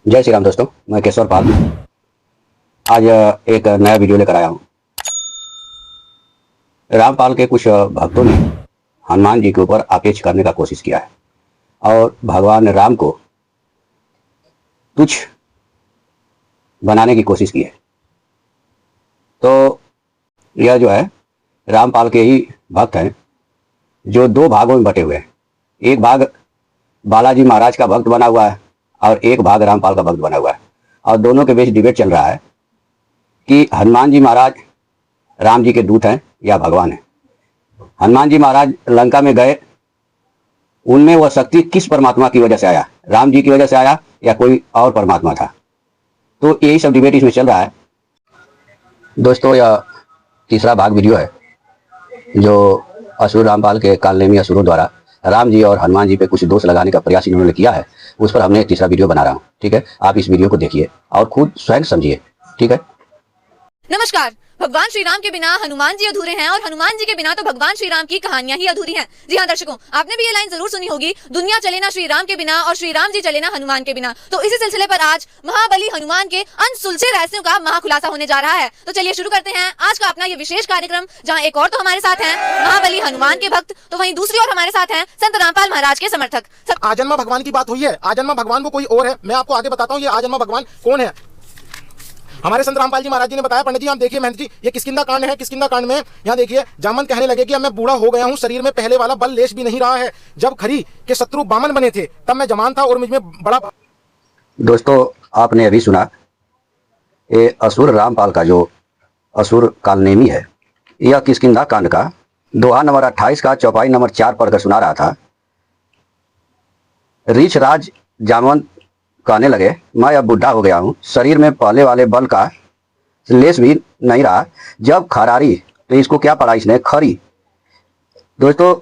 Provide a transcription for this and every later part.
जय श्री राम दोस्तों, मैं केशवर पाल आज एक नया वीडियो लेकर आया हूँ। रामपाल के कुछ भक्तों ने हनुमान जी के ऊपर आपेच करने का कोशिश किया है और भगवान राम को तुच्छ बनाने की कोशिश की है। तो यह जो है रामपाल के ही भक्त हैं जो दो भागों में बटे हुए हैं। एक भाग बालाजी महाराज का भक्त बना हुआ है और एक भाग रामपाल का भक्त बना हुआ है, और दोनों के बीच डिबेट चल रहा है कि हनुमान जी महाराज राम जी के दूत हैं या भगवान हैं। हनुमान जी महाराज लंका में गए, उनमें वह शक्ति किस परमात्मा की वजह से आया, राम जी की वजह से आया या कोई और परमात्मा था। तो यही सब डिबेट इसमें चल रहा है दोस्तों। यह तीसरा भाग वीडियो है जो असुर रामपाल के कालनेमी असुरों द्वारा राम जी और हनुमान जी पे कुछ दोष लगाने का प्रयास इन्होंने किया है, उस पर हमने एक तीसरा वीडियो बना रहा हूँ। ठीक है, आप इस वीडियो को देखिए और खुद स्वयं समझिए। ठीक है। नमस्कार। भगवान श्री राम के बिना हनुमान जी अधूरे हैं और हनुमान जी के बिना तो भगवान श्री राम की कहानियां ही अधूरी हैं। जी हाँ दर्शकों, आपने भी ये लाइन जरूर सुनी होगी, दुनिया चले ना श्री राम के बिना और श्री राम जी चले ना हनुमान के बिना। तो इसी सिलसिले पर आज महाबली हनुमान के अनसुलझे रहस्यों का महाखुलासा होने जा रहा है। तो चलिए शुरू करते हैं आज का अपना ये विशेष कार्यक्रम, जहाँ एक और तो हमारे साथ हैं महाबली हनुमान के भक्त, तो वहीं दूसरी ओर हमारे साथ हैं संत रामपाल महाराज के समर्थक। आजन्मा भगवान की बात हुई है, आजन्मा भगवान को कोई और है। मैं आपको आगे बताता हूँ ये आजन्मा भगवान कौन है। हमारे संत रामपाल जी महाराज जी ने बताया, पंडित जी आप देखिए महंत जी, ये किसकिंदा कांड है। किसकिंदा कांड में यहाँ देखिए, जामन कहने लगे कि अब मैं बूढ़ा हो गया हूँ, शरीर में पहले वाला बल लेश भी नहीं रहा है। जब खरी के शत्रु बामन बने थे तब मैं जवान था और मुझ में बड़ा। दोस्तों आपने अभी सुना, ये असुर रामपाल का जो असुर कालनेमी है, यह किष्किंधा कांड का दोहा नंबर 28 का चौपाई नंबर 4 पढ़कर सुना रहा था। रीछ राज जामवंत कहने लगे, मैं अब बुढ़ा हो गया हूँ, शरीर में पहले वाले बल का लेस भी नहीं रहा। जब खरारी, तो इसको क्या पढ़ा इसने, खरी। दोस्तों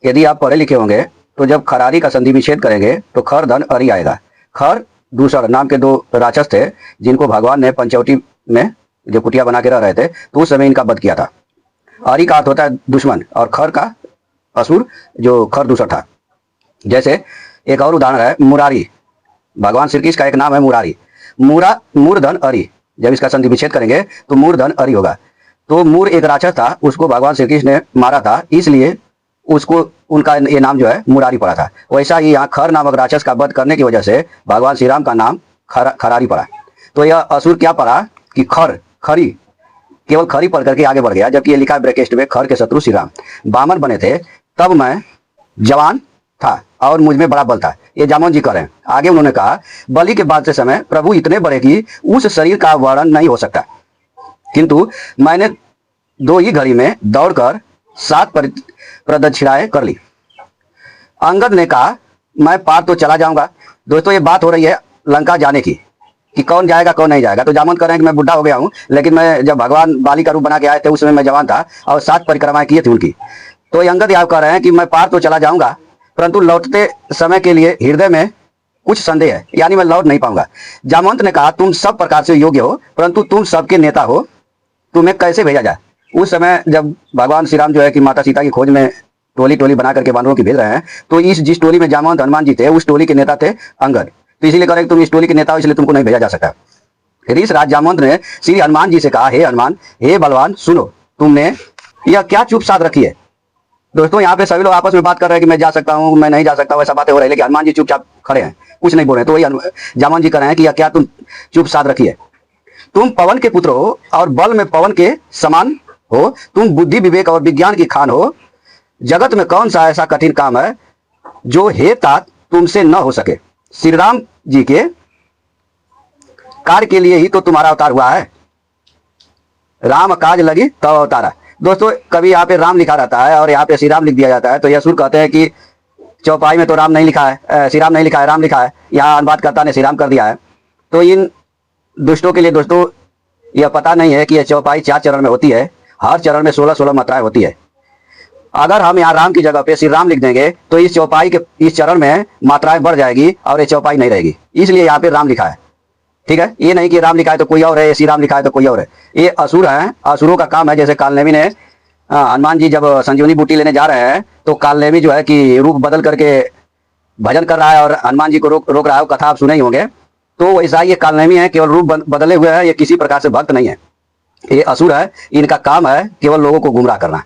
यदि आप पढ़े लिखे होंगे तो जब खरारी का संधि विच्छेद करेंगे तो खर धन अरी आएगा। खर दूसर नाम के दो राक्षस थे जिनको भगवान ने पंचवटी में जो कुटिया बना के रह रहे थे, तो उस समय इनका वध किया था। अरी का अर्थ होता है दुश्मन और खर का असुर जो खर दूसर था। जैसे एक और उदाहरण है मुरारी, भगवान श्री कृष्ण का एक नाम है मुरारी। मूर्धन अरि, जब इसका संधि विच्छेद करेंगे तो मूर्धन अरि होगा। तो मूर एक राक्षस था, उसको भगवान श्री कृष्ण ने मारा था, इसलिए उसको उनका ये नाम जो है मुरारी पड़ा था। वैसा ही यहाँ खर नामक राक्षस का वध करने की वजह से भगवान श्री राम का नाम खरारी पड़ा। तो यह असुर क्या पड़ा कि खरी, केवल खरी पढ़ करके आगे बढ़ गया, जबकि ये लिखा है ब्रैकेट में, खर के शत्रु श्री राम बामन बने थे तब मैं जवान था और मुझ में बड़ा बल था। ये जामवंत जी कह रहे हैं। आगे उन्होंने कहा, बलि के बाद से समय प्रभु इतने बड़े कि उस शरीर का वर्णन नहीं हो सकता, किंतु मैंने 2 ही घड़ी में दौड़कर 7 प्रदक्षिणाएं कर ली। अंगद ने कहा, मैं पार तो चला जाऊंगा। दोस्तों ये बात हो रही है लंका जाने की, कि कौन जाएगा कौन नहीं जाएगा। तो जामवंत कह रहे हैं कि मैं बुढ़ा हो गया हूं, लेकिन मैं जब भगवान बाली का रूप बना के आए थे उस समय मैं जवान था और 7 परिक्रमाएं किए थे उनकी। तो ये अंगद याव कह रहे हैं कि मैं पार तो चला जाऊंगा, परंतु लौटते समय के लिए हृदय में कुछ संदेह है, यानी मैं लौट नहीं पाऊंगा। जामवंत ने कहा, तुम सब प्रकार से योग्य हो, परंतु तुम सबके नेता हो, तुम्हें कैसे भेजा जाए। उस समय जब भगवान श्री राम जो है कि माता सीता की खोज में टोली बना करके वानरों की भेज रहे हैं, तो जिस टोली में जामवंत हनुमान जी थे उस टोली के नेता थे अंगद। तो इसीलिए कह रहे तुम इस टोली के नेता हो, इसलिए तुमको नहीं भेजा जा सकता। ऋष राज जामवंत ने श्री हनुमान जी से कहा, हे हनुमान, हे बलवान, सुनो, तुमने यह क्या चुप साध रखी है। दोस्तों यहाँ पे सभी लोग आपस में बात कर रहे हैं कि मैं जा सकता हूँ, मैं नहीं जा सकता, वैसा बातें हो रही है, लेकिन हनुमान जी चुपचाप खड़े हैं, कुछ नहीं बोल रहे। तो वही जामवंत जी कर रहे हैं कि यह क्या तुम चुप साध रखी है। तुम पवन के पुत्र हो और बल में पवन के समान हो, तुम बुद्धि विवेक और विज्ञान की खान हो। जगत में कौन सा ऐसा कठिन काम है जो हे तात तुमसे न हो सके। श्री राम जी के कार्य के लिए ही तो तुम्हारा अवतार हुआ है। राम काज लगी तब अवतारा। दोस्तों कभी यहाँ पे राम लिखा रहता है और यहाँ पे श्री राम लिख दिया जाता है, तो यह असुर कहते हैं कि चौपाई में तो राम नहीं लिखा है, श्री राम नहीं लिखा है, राम लिखा है, यहाँ अनुवादकर्ता ने श्री राम कर दिया है। तो इन दुष्टों के लिए दोस्तों यह पता नहीं है कि यह चौपाई 4 चरण में होती है, हर चरण में 16-16 मात्राएं होती है। अगर हम यहाँ राम की जगह पे श्री राम लिख देंगे तो इस चौपाई के इस चरण में मात्राएं बढ़ जाएगी और ये चौपाई नहीं रहेगी, इसलिए यहाँ पे राम लिखा है। ठीक है, ये नहीं कि राम लिखा है तो कोई और है, श्री राम लिखा है तो कोई और है। ये असुर हैं, असुरों का काम है। जैसे कालनेमी ने हनुमान जी जब संजीवनी बूटी लेने जा रहे हैं तो कालनेमी जो है कि रूप बदल करके भजन कर रहा है और हनुमान जी को रोक रहा है। वो कथा आप सुने ही होंगे तो वैसा ये कालनेमी है, केवल रूप बदले हुए हैं, ये किसी प्रकार से भक्त नहीं है, ये असुर है। इनका काम है केवल लोगों को गुमराह करना।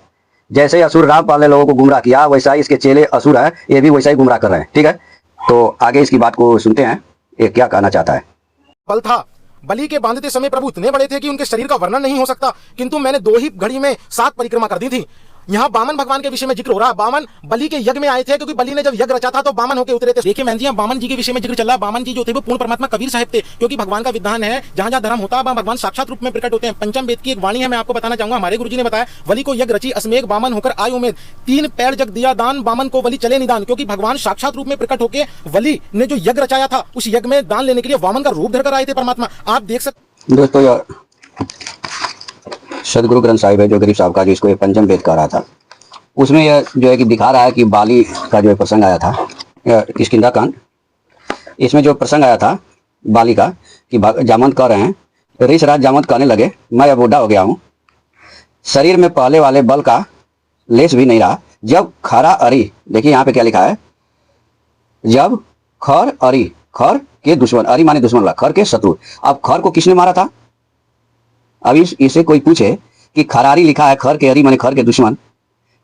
जैसे असुर रामपाल ने लोगों को गुमराह किया, वैसा ही इसके चेले असुर है, ये भी वैसा ही गुमराह कर रहे हैं। ठीक है, तो आगे इसकी बात को सुनते हैं, ये क्या कहना चाहता है। बल था। बलि के बांधते समय प्रभु इतने बड़े थे कि उनके शरीर का वर्णन नहीं हो सकता, किंतु मैंने 2 ही घड़ी में 7 परिक्रमा कर दी थी। यहाँ बामन भगवान के विषय में जिक्र हो रहा है। बामन बलि के यज्ञ में आए थे, क्योंकि बलि ने जब यज्ञ रचा था तो बामन होकर उतरे थे। देखिए मैं जी, यहाँ बामन जी के विषय में जिक्र चल रहा है। बामन जी जो थे वो पूर्ण परमात्मा कबीर साहब थे, क्योंकि भगवान का विधान है जहां जहां धर्म होता है वहां भगवान साक्षात रूप में प्रकट होते हैं। पंचम वेद की एक वाणी है, मैं आपको बताना चाहूंगा। हमारे गुरुजी ने बताया, बलि को यज्ञ रची अस्मेघ बामन होकर आय उमेद, 3 पैर जग दिया दान, बामन को बलि चले निदान। क्योंकि भगवान साक्षात रूप में प्रकट होकर बलि ने जो यज्ञ रचाया था उस यज्ञ में दान लेने के लिए वामन का रूप धरकर आए थे परमात्मा। आप देख सकते दोस्तों, यह सदगुरु ग्रंथ साहिब है जो गरीब साहब का, जो इसको ये पंचम वेद कह रहा था, उसमें यह जो है कि दिखा रहा है कि बाली का जो प्रसंग आया था, किष्किंधा कांड, इसमें जो प्रसंग आया था बाली का कि जामवंत कह रहे हैं, ऋष राज जामवंत कहने लगे, मैं अब बूढ़ा हो गया हूँ, शरीर में पहले वाले बल का लेस भी नहीं रहा। जब खरा अरी, देखिए यहाँ पे क्या लिखा है, जब खर अरी, खर के दुश्मन, अरी माने दुश्मन वाला, खर के शत्रु। अब खर को किसने मारा था? अभी इसे कोई पूछे कि खरारी लिखा है, खर के अरी माने खर के दुश्मन,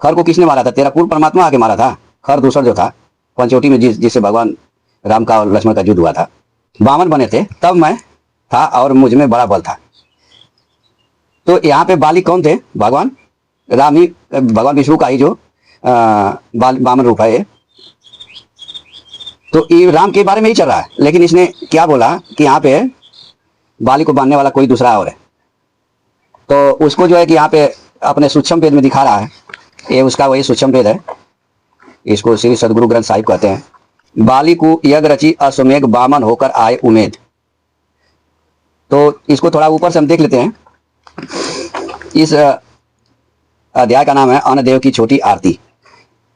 खर को किसने मारा था? तेरा पूर्ण परमात्मा आके मारा था। खर दूसरा जो था पंचवटी में जिससे भगवान राम का और लक्ष्मण का युद्ध हुआ था, बामन बने थे, तब मैं था और मुझ में बड़ा बल था। तो यहाँ पे बाली कौन थे? भगवान राम ही, भगवान विष्णु का ही जो बामन रूप है। तो ये राम के बारे में ही चल रहा है, लेकिन इसने क्या बोला कि यहाँ पे बाली को बांधने वाला कोई दूसरा और है। तो उसको जो है कि यहाँ पे अपने सूक्ष्म वेद में दिखा रहा है, ये उसका वही सूक्ष्म वेद है, इसको श्री सदगुरु ग्रंथ साहिब कहते हैं। बाली को यज्ञ रची अश्वमेघ बामन होकर आए उमेद। तो इसको थोड़ा ऊपर से हम देख लेते हैं। इस अध्याय का नाम है अन्नदेव की छोटी आरती।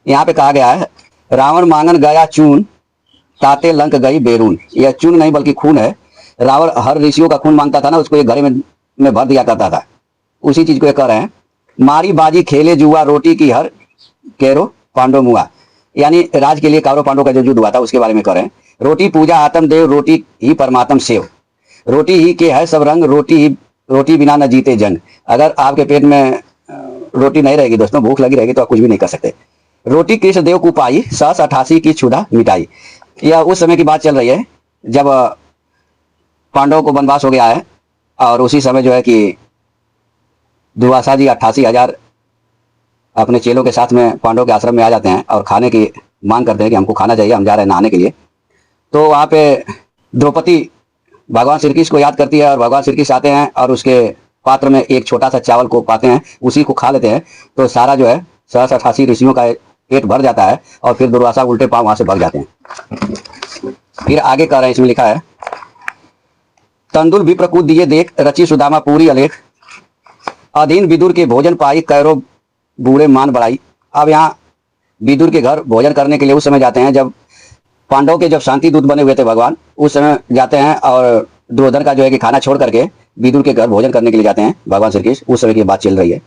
यहाँ पे कहा गया है, रावण मांगन गया चून ताते लंक गई बेरून। यह चून नहीं बल्कि खून है। रावण हर ऋषियों का खून मांगता था ना, उसको एक घड़े में भर दिया करता था। उसी चीज को ये कह रहे हैं, मारी बाजी खेले जुआ रोटी की हर केरो पांडव मुआ। यानी राज के लिए कौरव पांडव का जो युद्ध हुआ था उसके बारे में कह रहे हैं। रोटी पूजा आत्म देव, रोटी ही परमात्म सेव, रोटी ही के है सब रंग, रोटी बिना न जीते जंग। अगर आपके पेट में रोटी नहीं रहेगी दोस्तों, भूख लगी रहेगी, तो आप कुछ भी नहीं कर सकते। रोटी कृष्ण देव को पाई, 788 की क्षुधा मिटाई। यह उस समय की बात चल रही है जब पांडवों को वनवास हो गया है, और उसी समय जो है कि दुर्वासा जी 88,000 अपने चेलों के साथ में पांडवों के आश्रम में आ जाते हैं और खाने की मांग करते हैं कि हमको खाना चाहिए, हम जा रहे हैं नहाने के लिए। तो वहाँ पे द्रौपदी भगवान श्री कृष्ण को याद करती है, और भगवान श्री कृष्ण आते हैं और उसके पात्र में एक छोटा सा चावल को पाते हैं, उसी को खा लेते हैं। तो सारा जो है 788 ऋषियों का पेट भर जाता है, और फिर दुर्वासा उल्टे पांव वहां से भाग जाते हैं। फिर आगे कह रहे हैं, इसमें लिखा है, तंदुल भी प्रकूत दिए देख, रची सुदामा पूरी अलेख, अधीन विदुर के भोजन पाई, कैरो बूढ़े मान बढ़ाई। अब यहाँ विदुर के घर भोजन करने के लिए उस समय जाते हैं जब पांडव के जब शांति दूत बने हुए थे भगवान, उस समय जाते हैं, और दुर्योधन का जो है कि खाना छोड़ करके विदुर के घर भोजन करने के लिए जाते हैं भगवान श्री कृष्ण। उस समय की बात चल रही है।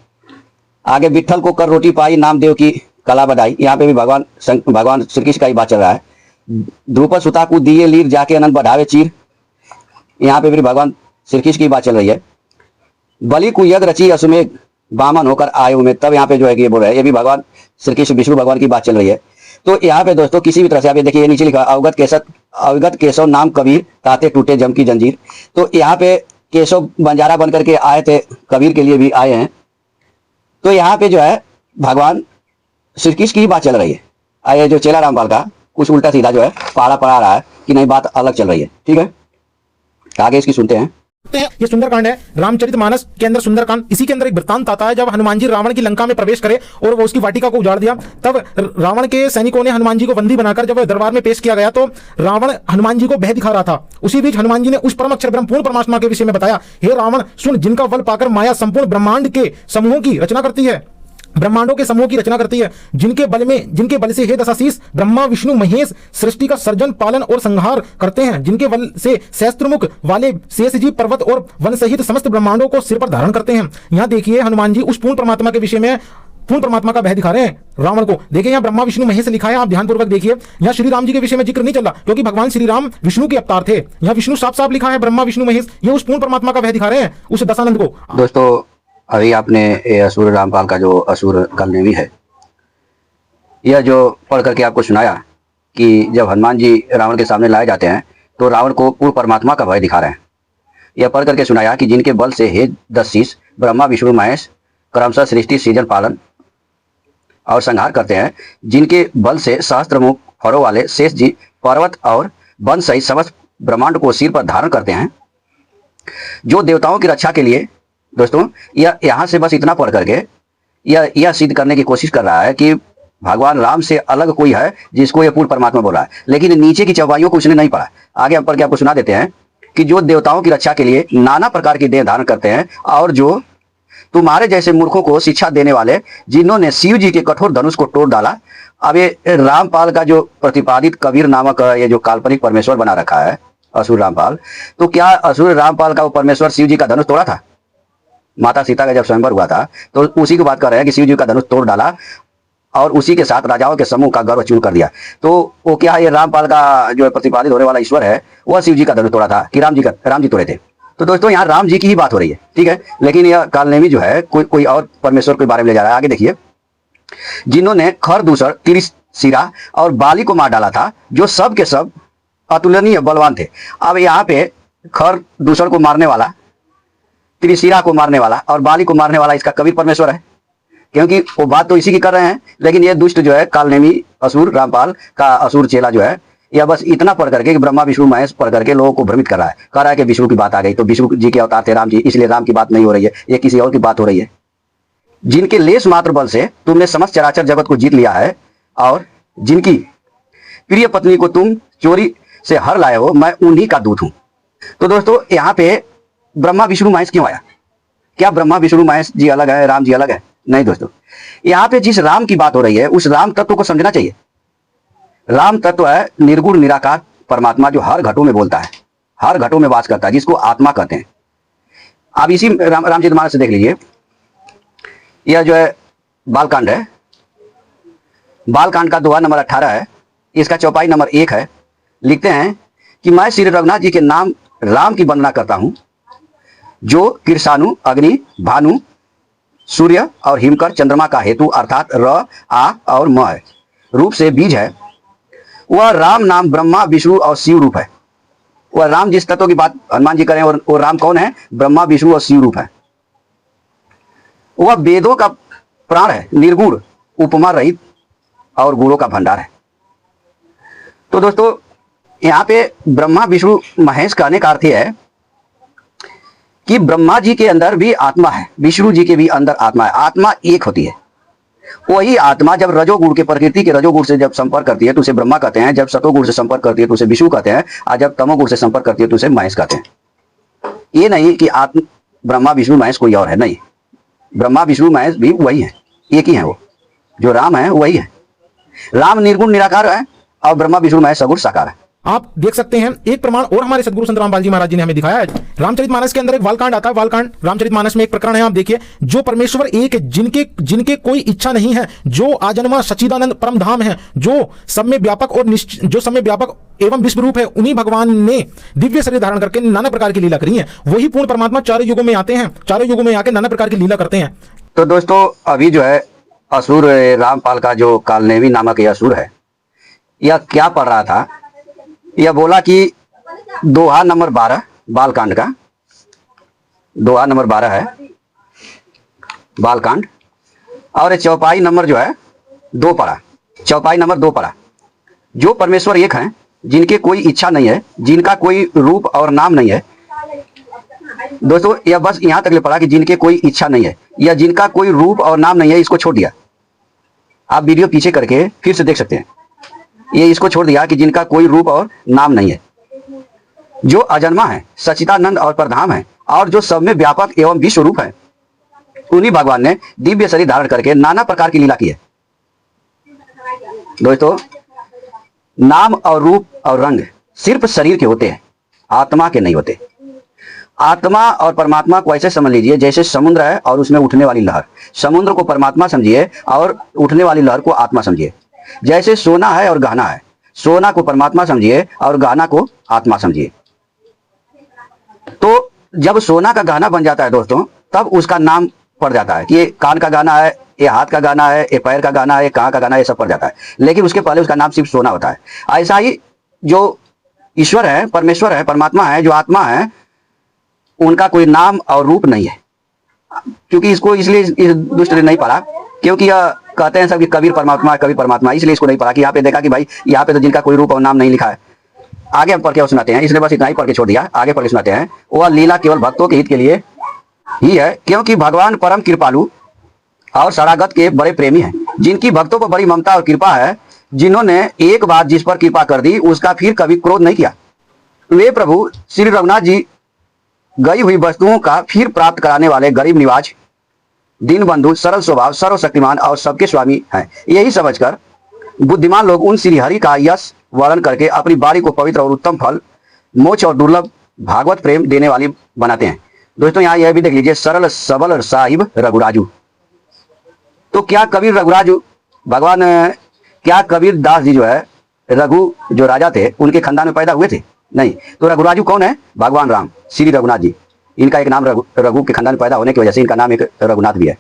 आगे विट्ठल को कर रोटी पाई, नामदेव की कला बधाई। यहाँ पे भी भगवान श्री कृष्ण का ही बात चल रहा है। द्रुपद सुता को दिए लीर, जाके अनंत बढ़ावे चीर। यहाँ पे भी भगवान श्री कृष्ण की बात चल रही है। बलि को यज्ञ रची अश्वमेघ बामन होकर आए उमेद। तब यहाँ पे जो है कि ये बोल रहे हैं, ये भी भगवान श्री कृष्ण विष्णु भगवान की बात चल रही है। तो यहाँ पे दोस्तों किसी भी तरह से आप ये देखिए, नीचे लिखा अवगत केशव नाम कबीर, ताते टूटे जम की जंजीर। तो यहाँ पे केशव बंजारा बन करके आए थे, कबीर के लिए भी आए हैं। तो यहाँ पे जो है भगवान श्री कृष्ण की बात चल रही है। ये जो चेला रामपाल का कुछ उल्टा सीधा जो है पहाड़ा पढ़ा रहा है कि नहीं, बात अलग चल रही है। ठीक है, आगे इसकी सुनते हैं। ये सुंदरकांड है रामचरितमानस के अंदर। सुंदरकांड इसी के अंदर एक वृत्तांत आता है, जब हनुमान जी रावण की लंका में प्रवेश करे और वो उसकी वाटिका को उजाड़ दिया, तब रावण के सैनिकों ने हनुमान जी को बंदी बनाकर जब दरबार में पेश किया गया तो रावण हनुमान जी को भय दिखा रहा था। उसी बीच हनुमान जी ने उस परम अक्षर ब्रह्म पूर्ण परमात्मा के विषय में बताया, हे रावण सुन, जिनका बल पाकर माया संपूर्ण ब्रह्मांड के समूहों की रचना करती है, ब्रह्मांडों के समूह की रचना करती है, जिनके बल से हे दशाशीष ब्रह्मा विष्णु महेश सृष्टि का सर्जन पालन और संहार करते हैं, जिनके बल से सहस्त्रमुख वाले शेष जी पर्वत और वन सहित समस्त ब्रह्मांडों को सिर पर धारण करते हैं। यहाँ देखिए हनुमान जी उस पूर्ण परमात्मा के विषय में पूर्ण परमात्मा का भय दिखा रहे हैं रावण को। देखिए यहाँ ब्रह्मा विष्णु महेश लिखा है, आप ध्यानपूर्वक देखिए। यहाँ श्री राम जी के विषय में जिक्र नहीं चल रहा, क्योंकि भगवान श्री राम विष्णु के अवतार थे। यहाँ विष्णु साफ साफ लिखा है, ब्रह्मा विष्णु महेश, ये उस पूर्ण परमात्मा का भय दिखा रहे हैं, उस दशानंद को। दोस्तों अभी आपने ये असुर रामपाल का जो असुर कालनेमी है, यह जो पढ़ करके आपको सुनाया कि जब हनुमान जी रावण के सामने लाए जाते हैं तो रावण को पूर्ण परमात्मा का भय दिखा रहे हैं। यह पढ़ करके सुनाया कि जिनके बल से हे 10 शीश ब्रह्मा विष्णु महेश क्रमशः सृष्टि सृजन पालन और संहार करते हैं, जिनके बल से सहस्त्र मुख फरों वाले शेष जी पर्वत और वन सहित समस्त ब्रह्मांड को सिर पर धारण करते हैं, जो देवताओं की रक्षा के लिए। दोस्तों यह यहाँ से बस इतना पढ़ करके यह सिद्ध करने की कोशिश कर रहा है कि भगवान राम से अलग कोई है जिसको यह पूर्ण परमात्मा बोला है, लेकिन नीचे की चौपाइयों को उसने नहीं पढ़ा। आगे हम पढ़ के आपको सुना देते हैं कि जो देवताओं की रक्षा के लिए नाना प्रकार की देह धारण करते हैं, और जो तुम्हारे जैसे मूर्खों को शिक्षा देने वाले, जिन्होंने शिव जी के कठोर धनुष को तोड़ डाला। अब ये रामपाल का जो प्रतिपादित कबीर नामक ये जो काल्पनिक परमेश्वर बना रखा है असुर रामपाल, तो क्या असुर रामपाल का वो परमेश्वर शिव जी का धनुष तोड़ा था? माता सीता का जब स्वयंवर हुआ था तो उसी की बात कर रहे हैं कि शिव जी का धनुष तोड़ डाला और उसी के साथ राजाओं के समूह का गर्व चूर कर दिया। तो वो क्या है, ये रामपाल का जो प्रतिपादित होने वाला ईश्वर है वह शिव जी का धनुष तोड़ा था कि राम जी तोड़े थे? तो दोस्तों यहाँ राम जी की ही बात हो रही है, ठीक है। लेकिन यह कालनेमी जो है कोई और परमेश्वर के बारे में ले जा रहा है। आगे देखिए, जिन्होंने खरदूषण त्रिशिरा और बाली को मार डाला था, जो सब के सब अतुलनीय बलवान थे। अब यहाँ पे खरदूषण को मारने वाला, त्रिशिरा को मारने वाला और बाली को मारने वाला इसका कबीर परमेश्वर है, क्योंकि वो बात तो इसी की कर रहे हैं। लेकिन ये दुष्ट जो है कालनेमी असुर रामपाल का असुर चेला जो है, यह बस इतना पढ़ करके कि ब्रह्मा विष्णु महेश पढ़ करके लोगों को भ्रमित कर रहा है। कह रहा है कि विष्णु की बात आ गई तो विष्णु जी के अवतार थे राम जी, इसलिए राम की बात नहीं हो रही है, ये किसी और की बात हो रही है। जिनके लेस मात्र बल से तुमने समस्त चराचर जगत को जीत लिया है, और जिनकी प्रिय पत्नी को तुम चोरी से हर लाए हो, मैं उन्हीं का दूत हूं। तो दोस्तों यहाँ पे ब्रह्मा विष्णु महेश क्यों आया? क्या ब्रह्मा विष्णु महेश जी अलग है, राम जी अलग है? नहीं दोस्तों, यहाँ पे जिस राम की बात हो रही है उस राम तत्व को समझना चाहिए। राम तत्व है निर्गुण निराकार परमात्मा, जो हर घटों में बोलता है, हर घटों में वास करता है, जिसको आत्मा कहते हैं। आप इसी रामचरितमानस से देख लीजिए, यह जो है बालकांड है, बालकांड का दोहा नंबर 18 है, इसका चौपाई नंबर 1 है। लिखते हैं कि मैं श्री रघुनाथ जी के नाम राम की वंदना करता हूं, जो कृषाणु अग्नि भानु सूर्य और हिमकर चंद्रमा का हेतु अर्थात र आ और म है, रूप से बीज है। वह राम नाम ब्रह्मा विष्णु और शिव रूप है। वह राम जिस तत्व की बात हनुमान जी करें, और वो राम कौन है? ब्रह्मा विष्णु और शिव रूप है। वह वेदों का प्राण है, निर्गुण उपमा रहित और गुणों का भंडार है। तो दोस्तों यहाँ पे ब्रह्मा विष्णु महेश कहने का अर्थ है कि ब्रह्मा जी के अंदर भी आत्मा है, विष्णु जी के भी अंदर आत्मा है। आत्मा एक होती है। वही आत्मा जब रजोगुण के, प्रकृति के रजोगुण से जब संपर्क करती है तो उसे ब्रह्मा कहते हैं, जब सतोगुण से संपर्क करती है तो उसे विष्णु कहते हैं, और जब तमोगुण से संपर्क करती है तो उसे महेश कहते हैं। ये नहीं कि आत्म ब्रह्मा विष्णु महेश कोई और है, नहीं। ब्रह्मा विष्णु महेश भी वही है, एक ही है। वो जो राम है वही है। राम निर्गुण निराकार है और ब्रह्मा विष्णु महेश सगुण साकार है। आप देख सकते हैं एक प्रमाण और हमारे सदगुरु संत रामपाल जी महाराज जी ने हमें दिखाया है। रामचरितमानस के अंदर एक बालकांड आता है। बालकांड रामचरितमानस में एक प्रकरण है, आप देखिए, जो परमेश्वर एक है, जिनके कोई इच्छा नहीं है, जो आजन्मा सच्चिदानंद परम धाम है, जो सब में व्यापक और जो सब में व्यापक एवं विश्व रूप है, उन्हीं भगवान ने दिव्य शरीर धारण करके नाना प्रकार की लीला करी है। वही पूर्ण परमात्मा चारों युगों में आते हैं, चारों युगों में आके नाना प्रकार की लीला करते हैं। तो दोस्तों अभी जो है असुर रामपाल का जो कालनेमी नामक यह असुर है, यह क्या पढ़ रहा था? यह बोला कि दोहा नंबर 12 बालकांड का, दोहा नंबर 12 है बालकांड, और चौपाई नंबर जो है 2 पढ़ा, चौपाई नंबर 2 पढ़ा। जो परमेश्वर एक हैं, जिनके कोई इच्छा नहीं है, जिनका कोई रूप और नाम नहीं है। दोस्तों यह बस यहां तक ले पढ़ा कि जिनके कोई इच्छा नहीं है या जिनका कोई रूप और नाम नहीं है, इसको छोड़ दिया। आप वीडियो पीछे करके फिर से देख सकते हैं। ये इसको छोड़ दिया कि जिनका कोई रूप और नाम नहीं है, जो अजन्मा है, सच्चिदानंद और परधाम है, और जो सब में व्यापक एवं विश्व रूप है। उन्हीं भगवान ने दिव्य शरीर धारण करके नाना प्रकार की लीला की है। दोस्तों नाम और रूप और रंग सिर्फ शरीर के होते हैं, आत्मा के नहीं होते। आत्मा और परमात्मा को ऐसे समझ लीजिए जैसे समुद्र है और उसमें उठने वाली लहर। समुद्र को परमात्मा समझिए और उठने वाली लहर को आत्मा समझिए। जैसे सोना है और गहना है, सोना को परमात्मा समझिए और गहना को आत्मा समझिए। तो जब सोना का गहना बन जाता है दोस्तों, तब उसका नाम पड़ जाता है कि ये कान का गहना है, ये हाथ का गहना है, ये पैर का गहना है, ये कहाँ का गहना है, ये सब पड़ जाता है। लेकिन उसके पहले उसका नाम सिर्फ सोना होता है। ऐसा ही जो ईश्वर है, परमेश्वर है, परमात्मा है, जो आत्मा है, उनका कोई नाम और रूप नहीं है। क्योंकि इसको इसलिए इस दुष्ट ने नहीं पढ़ा, क्योंकि यह कहते हैं सब कि कबीर परमात्मा है, कबीर परमात्मा, इसलिए इसको नहीं पढ़ा कि यहाँ पे देखा कि भाई यहाँ पे तो जिनका कोई रूप और नाम नहीं लिखा है। आगे हम पढ़ के सुनाते हैं, इसने बस इतना ही पढ़ के छोड़ दिया, आगे पढ़ के सुनाते हैं। वह लीला केवल भक्तों के हित के लिए ही है, क्योंकि भगवान परम कृपालु और शरणागत के बड़े प्रेमी हैं, जिनकी भक्तों पर बड़ी ममता और कृपा है, जिन्होंने एक बार जिस पर कृपा कर दी उसका फिर कभी क्रोध नहीं किया। वे प्रभु श्री रघुनाथ जी गई हुई वस्तुओं का फिर प्राप्त कराने वाले गरीब निवाज, दीन बंधु, सरल स्वभाव, सर्वशक्तिमान और सबके स्वामी हैं। यही समझकर बुद्धिमान लोग उन श्री हरि का यश वर्णन करके अपनी बारी को पवित्र और उत्तम फल, मोक्ष और दुर्लभ भागवत प्रेम देने वाली बनाते हैं। दोस्तों यहाँ यह भी देख लीजिए, सरल सबल साहिब रघुराजू। तो क्या कबीर रघुराजू भगवान, क्या कबीर दास जी जो है रघु जो राजा थे उनके खानदान में पैदा हुए थे? नहीं। तो रघुराजू कौन है? भगवान राम, श्री रघुनाथ जी। इनका एक नाम रघु के खानदान में पैदा होने की वजह से इनका नाम एक रघुनाथ भी है।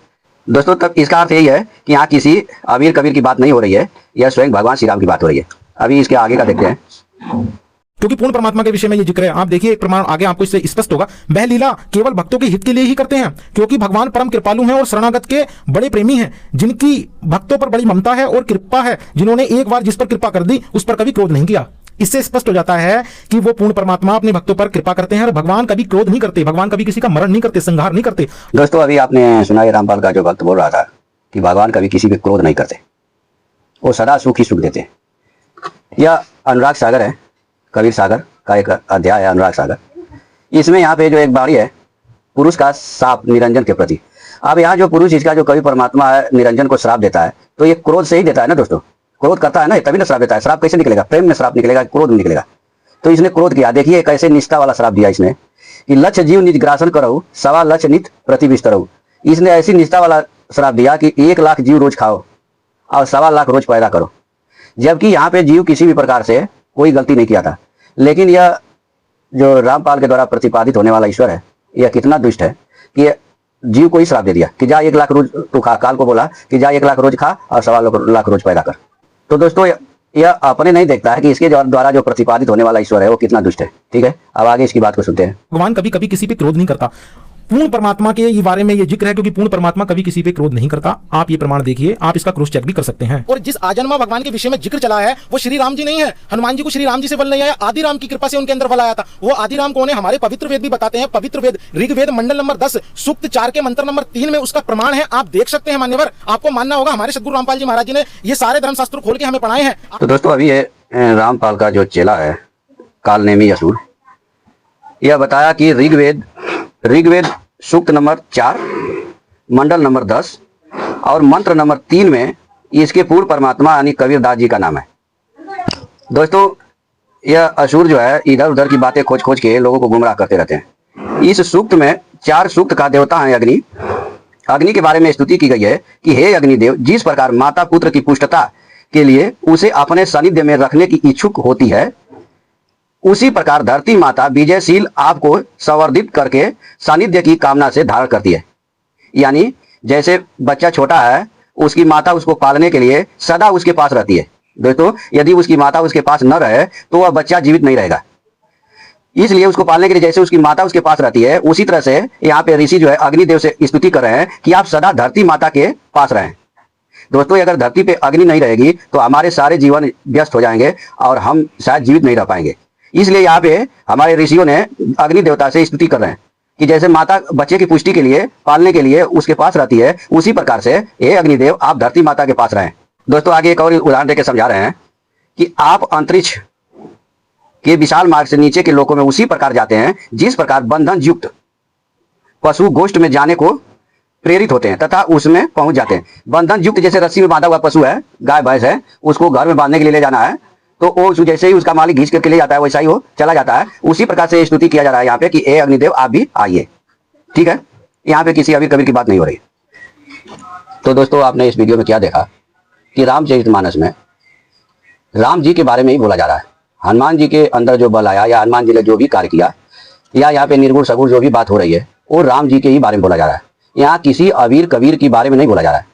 दोस्तों तब इसका अर्थ यही है कि यहाँ किसी अमीर कबीर की बात नहीं हो रही है, यह स्वयं भगवान श्री राम की बात हो रही है। अभी इसके आगे का देखते हैं। क्योंकि पूर्ण परमात्मा के विषय में ये जिक्र है। आप देखिए एक प्रमाण आगे आपको इससे स्पष्ट होगा। वह लीला केवल भक्तों के हित के लिए ही करते हैं, क्योंकि भगवान परम कृपालु हैं और शरणागत के बड़े प्रेमी हैं, जिनकी भक्तों पर बड़ी ममता है और कृपा है, जिन्होंने एक बार जिस पर कृपा कर दी उस पर कभी क्रोध नहीं किया। इससे स्पष्ट हो जाता है कि वो पूर्ण परमात्मा अपने भक्तों पर कृपा करते हैं और भगवान कभी क्रोध नहीं करते, भगवान कभी किसी का मरण नहीं करते, संहार नहीं करते। दोस्तों अभी आपने सुना रामपाल का जो भक्त बोल रहा था कि भगवान कभी किसी पे क्रोध नहीं करते, वो सदा सुख ही सुख देते हैं। यह अनुराग सागर है, कबीर सागर का एक अध्याय है अनुराग सागर। इसमें यहाँ पे जो एक बाणी है पुरुष का श्राप निरंजन के प्रति। अब यहाँ जो पुरुष इसका जो कवि परमात्मा है निरंजन को श्राप देता है, तो ये क्रोध से ही देता है ना दोस्तों, क्रोध करता है ना तभी ना श्राप देता है। श्राप कैसे निकलेगा? प्रेम में श्राप निकलेगा, क्रोध में निकलेगा। तो इसने क्रोध किया। देखिए कैसे निष्ठा वाला श्राप दिया इसने कि लक्ष्य जीव निज ग्रासन करो, सवा लक्ष्य नित प्रतिविष्टरऊ। इसने ऐसी निष्ठा वाला श्राप दिया कि 1 लाख जीव रोज खाओ और 1.25 लाख रोज पैदा करो। जबकि यहाँ पे जीव किसी भी प्रकार से कोई गलती नहीं किया था। लेकिन यह जो रामपाल के द्वारा प्रतिपादित होने वाला ईश्वर है, यह कितना दुष्ट है कि जीव को ही श्राप दे दिया कि जा 1 लाख रोज तू खा। काल को बोला कि जा 1 लाख रोज खा और 1.25 लाख रोज पैदा कर। तो दोस्तों यह अपने नहीं देखता है कि इसके द्वारा जो प्रतिपादित होने वाला ईश्वर है वो कितना दुष्ट है। ठीक है, अब आगे इसकी बात को सुनते हैं। भगवान कभी कभी किसी पे क्रोध नहीं करता। पूर्ण परमात्मा के बारे में ये जिक्र है, क्योंकि पूर्ण परमात्मा कभी किसी पे क्रोध नहीं करता। आप ये प्रमाण देखिए, आप इसका क्रॉस चेक भी कर सकते हैं। और जिस आजन्मा भगवान के विषय में जिक्र चला है वो श्री राम जी नहीं है। हनुमान जी को श्री राम जी से बल नहीं आया, आदि राम की कृपा से उनके अंदर बल आया था। वो आदि राम कौन है? हमारे पवित्र वेद भी बताते हैं। पवित्र वेद ऋग्वेद मंडल नंबर 10 सूक्त 4 के मंत्र नंबर 3 में उसका प्रमाण है। आप देख सकते हैं मान्यवर, आपको मानना होगा। हमारे सदगुरु रामपाल जी महाराज जी ने ये सारे धर्मशास्त्र खोल के हमें पढ़ाए हैं। तो दोस्तों अभी ये रामपाल का जो चेला है कालनेमी असुर, यह बताया कि ऋग्वेद सूक्त नंबर 4 मंडल नंबर 10 और मंत्र नंबर 3 में इसके पूर्ण परमात्मा यानी कबीरदास जी का नाम है। दोस्तों यह असुर जो है इधर उधर की बातें खोज खोज के लोगों को गुमराह करते रहते हैं। इस सूक्त में 4 सूक्त का देवता है अग्नि। अग्नि के बारे में स्तुति की गई है कि हे अग्निदेव, जिस प्रकार माता पुत्र की पुष्टता के लिए उसे अपने सानिध्य में रखने की इच्छुक होती है, उसी प्रकार धरती माता विजयशील आपको संवर्धित करके सानिध्य की कामना से धारण करती है। यानी जैसे बच्चा छोटा है, उसकी माता उसको पालने के लिए सदा उसके पास रहती है। दोस्तों यदि उसकी माता उसके पास न रहे तो वह बच्चा जीवित नहीं रहेगा। इसलिए उसको पालने के लिए जैसे उसकी माता उसके पास रहती है, उसी तरह से यहाँ पे ऋषि जो है अग्निदेव से स्तुति कर रहे हैं कि आप सदा धरती माता के पास रहें। दोस्तों अगर धरती पे अग्नि नहीं रहेगी तो हमारे सारे जीवन व्यस्त हो जाएंगे और हम शायद जीवित नहीं रह पाएंगे। इसलिए यहाँ पे हमारे ऋषियों ने अग्नि देवता से स्तुति कर रहे हैं कि जैसे माता बच्चे की पुष्टि के लिए पालने के लिए उसके पास रहती है, उसी प्रकार से हे अग्निदेव आप धरती माता के पास रहें। दोस्तों आगे एक और उदाहरण देकर समझा रहे हैं कि आप अंतरिक्ष के विशाल मार्ग से नीचे के लोकों में उसी प्रकार जाते हैं जिस प्रकार बंधन युक्त पशु गोष्ठ में जाने को प्रेरित होते हैं तथा उसमें पहुंच जाते हैं। बंधन युक्त जैसे रस्सी में बांधा हुआ पशु है, गाय भैंस है, उसको घर में बांधने के लिए ले जाना है तो वो जैसे ही उसका मालिक घींच करके ले जाता है वैसा ही वो चला जाता है। उसी प्रकार से स्तुति किया जा रहा है यहाँ पे कि ए अग्निदेव आप भी आइए। ठीक है, यहाँ पे किसी अबीर कबीर की बात नहीं हो रही। तो दोस्तों, आपने इस वीडियो में क्या देखा कि रामचरितमानस में राम जी के बारे में ही बोला जा रहा है। हनुमान जी के अंदर जो बल आया या हनुमान जी ने जो भी कार्य किया या यहाँ पे निर्गुण सगुण जो भी बात हो रही है वो राम जी के ही बारे में बोला जा रहा है। यहाँ किसी अबीर कबीर की बारे में नहीं बोला जा रहा है।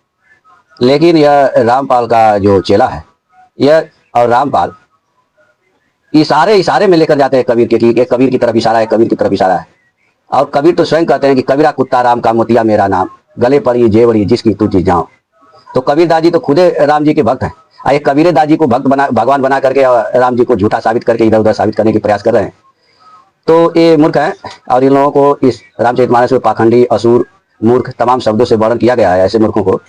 लेकिन यह रामपाल का जो चेला है यह और रामपाल इशारे में लेकर जाते हैं कबीर के कि कबीर की तरफ इशारा है, कबीर की तरफ इशारा है। और कबीर तो स्वयं कहते हैं कि कबीरा कुत्ता राम का मोतिया मेरा नाम, गले पर ये जेवड़ी जिसकी तू चीज जाओ। तो कबीरदास जी तो खुदे राम जी के भक्त हैं। ये कबीरदास जी को भगवान बना करके राम जी को झूठा साबित करके इधर उधर साबित करने की प्रयास कर रहे हैं। तो ये मूर्ख है और इन लोगों को इस रामचरितमानस में पाखंडी, असुर, मूर्ख तमाम शब्दों से वर्णन किया गया है ऐसे मूर्खों को।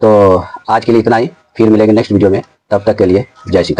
तो आज के लिए इतना ही, फिर मिलेंगे नेक्स्ट वीडियो में। तब तक के लिए जय सीताराम।